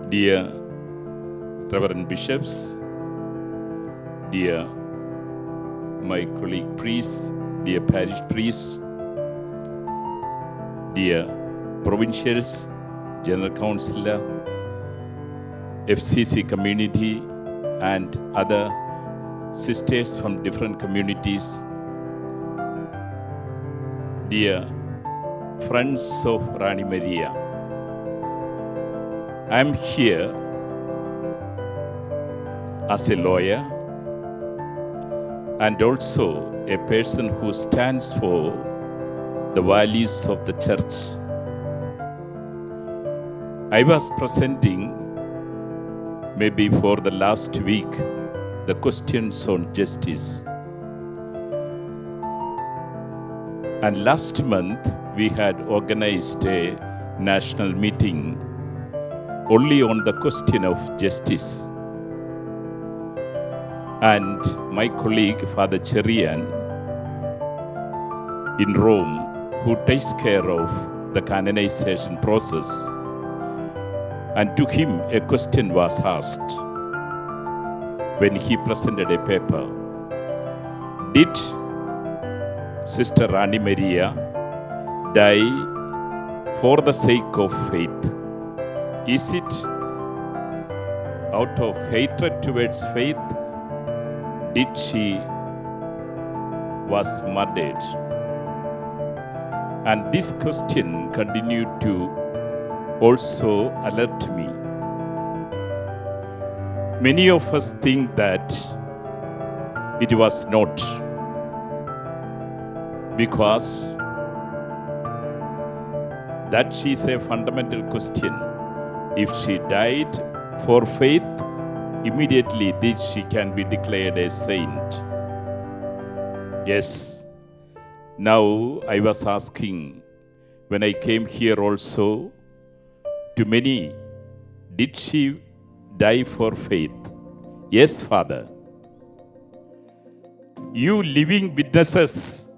Dear Reverend Bishops, dear my colleague priests, dear parish priests, dear provincials, General Councillor, FCC community, and other sisters from different communities, dear friends of Rani Maria, I am here as a lawyer and also a person who stands for the values of the church. I was presenting maybe for the last week the questions on justice. And last month we had organized a national meeting only on the question of justice. And my colleague, Father Cherian, in Rome, who takes care of the canonization process, and to him a question was asked when he presented a paper. Did Sister Rani Maria die for the sake of faith? Is it out of hatred towards faith did she was murdered? And this question continued to also alert me. Many of us think that it was not, because that is a fundamental question. If she died for faith, immediately she can be declared a saint. Yes. Now I was asking, when I came here also, to many, did she die for faith? Yes, Father. You living witnesses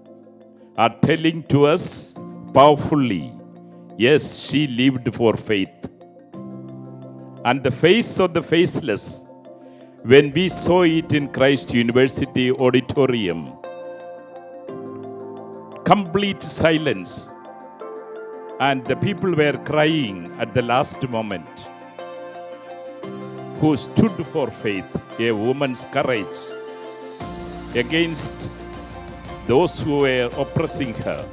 are telling to us powerfully, yes, she lived for faith. And the face of the faceless, when we saw it in Christ University auditorium, complete silence, and the people were crying at the last moment, who stood for faith, a woman's courage against those who were oppressing her.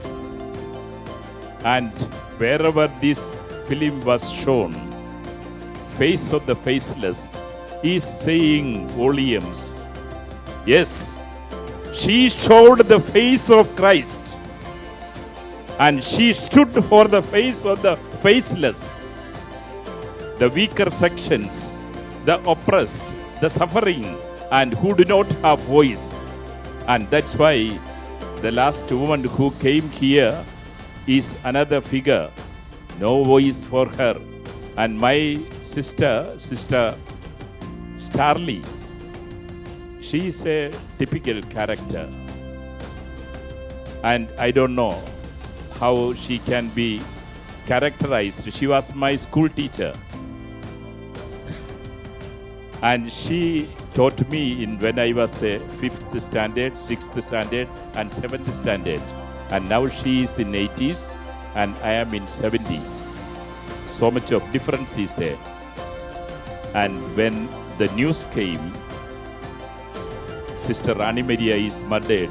And wherever this film was shown, face of the faceless is saying volumes. Yes, she showed the face of Christ, and she stood for the face of the faceless, the weaker sections, the oppressed, the suffering, and who do not have voice. And that's why the last woman who came here is another figure, no voice for her. And my sister Starly, she is a typical character. And I don't know how she can be characterized. She was my school teacher. And she taught me when I was a 5th standard, 6th standard, and 7th standard. And now she is in 80s and I am in 70. So much of difference is there. And when the news came, Sister Rani Maria is murdered,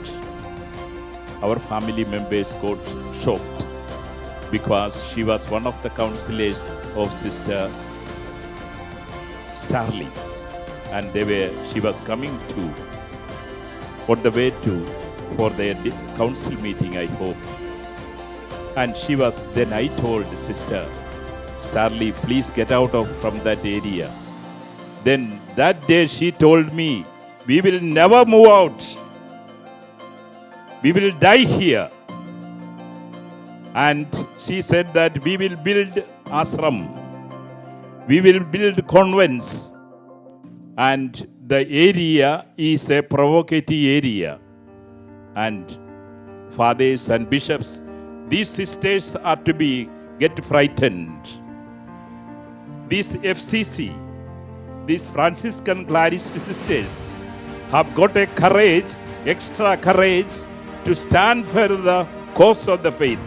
our family members got shocked, because she was one of the counselors of Sister Starly. And she was coming on the way for their council meeting, I hope. And then I told Sister Starly, please get out from that area. Then that day she told me, we will never move out. We will die here. And she said that we will build ashram. We will build convents. And the area is a provocative area. And fathers and bishops, these sisters are to get frightened. this FCC, these Franciscan Clarist sisters, have got a courage, extra courage to stand for the cause of the faith.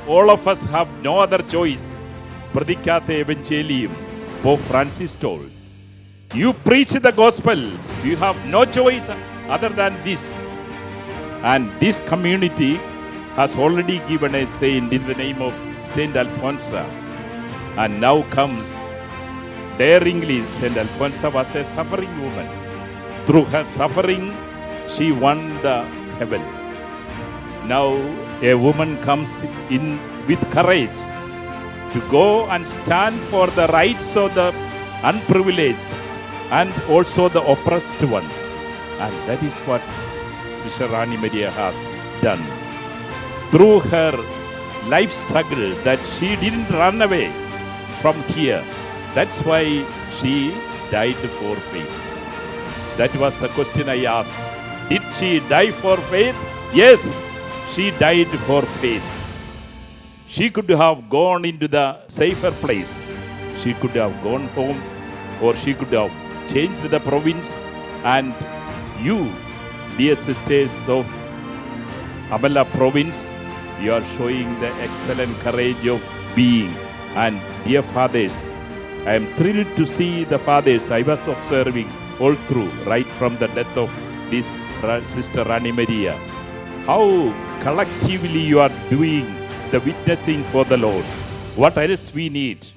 All of us have no other choice. Predicate Evangelium, Pope Francis told. You preach the gospel. You have no choice other than this. And this community has already given a saint in the name of Saint Alfonsa. And now comes daringly, Saint Alfonsa was a suffering woman. Through her suffering, she won the heaven. Now a woman comes in with courage to go and stand for the rights of the unprivileged and also the oppressed one. And that is what Sister Rani Maria has done. Through her life struggle, that she didn't run away from here. That's why she died for faith. That was the question I asked. Did she die for faith? Yes, she died for faith. She could have gone into the safer place. She could have gone home, or she could have changed the province. And you, dear sisters of Amala province, you are showing the excellent courage of being. And dear fathers, I am thrilled to see the fathers. I was observing all through, right from the death of this Sister Rani Maria, how collectively you are doing the witnessing for the Lord. What else we need?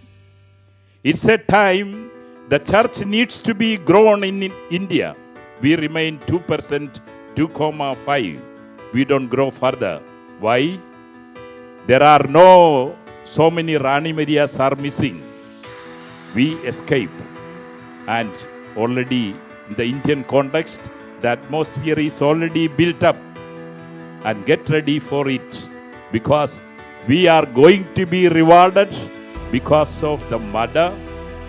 It's a time the church needs to be grown in India. We remain 2%, 2.5. We don't grow further. Why? There are so many Rani Marias are missing. We escape. And already in the Indian context, the atmosphere is already built up. And get ready for it, because we are going to be rewarded because of the murder,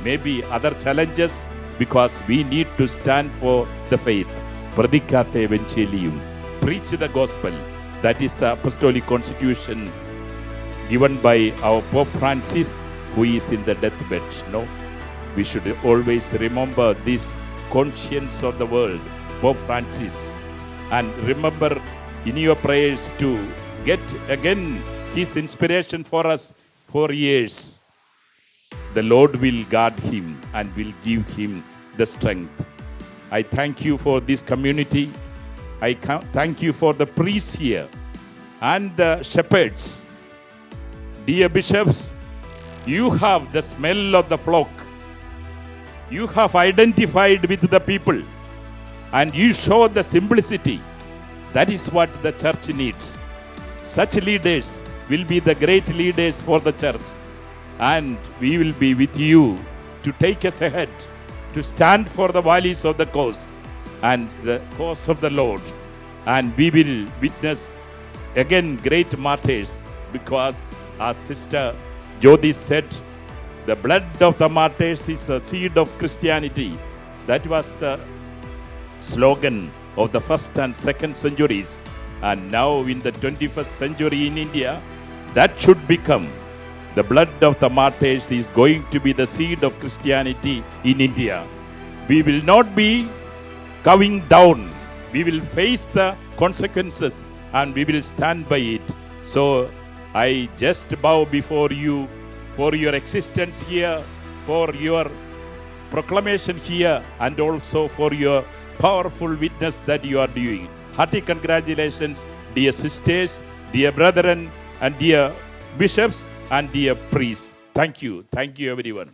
maybe other challenges, because we need to stand for the faith. Predicate Evangelium. Preach the gospel. That is the apostolic constitution given by our Pope Francis, who is in the deathbed. No, we should always remember this conscience of the world, Pope Francis, and remember in your prayers to get again his inspiration for us for years. The Lord will guard him and will give him the strength. I thank you for this community. I thank you for the priests here and the shepherds. Dear bishops, you have the smell of the flock. You have identified with the people and you show the simplicity. That is what the church needs. Such leaders will be the great leaders for the church. And we will be with you to take us ahead, to stand for the valleys of the cause and the cause of the Lord. And we will witness again great martyrs, because our sister Jyoti said, the blood of the martyrs is the seed of Christianity. That was the slogan of the first and second centuries. And now in the 21st century in India, that should become the blood of the martyrs is going to be the seed of Christianity in India. We will not be coming down. We will face the consequences and we will stand by it. So I just bow before you for your existence here, for your proclamation here, and also for your powerful witness that you are doing. Hearty congratulations, dear sisters, dear brethren, and dear bishops, and dear priests. Thank you. Thank you, everyone.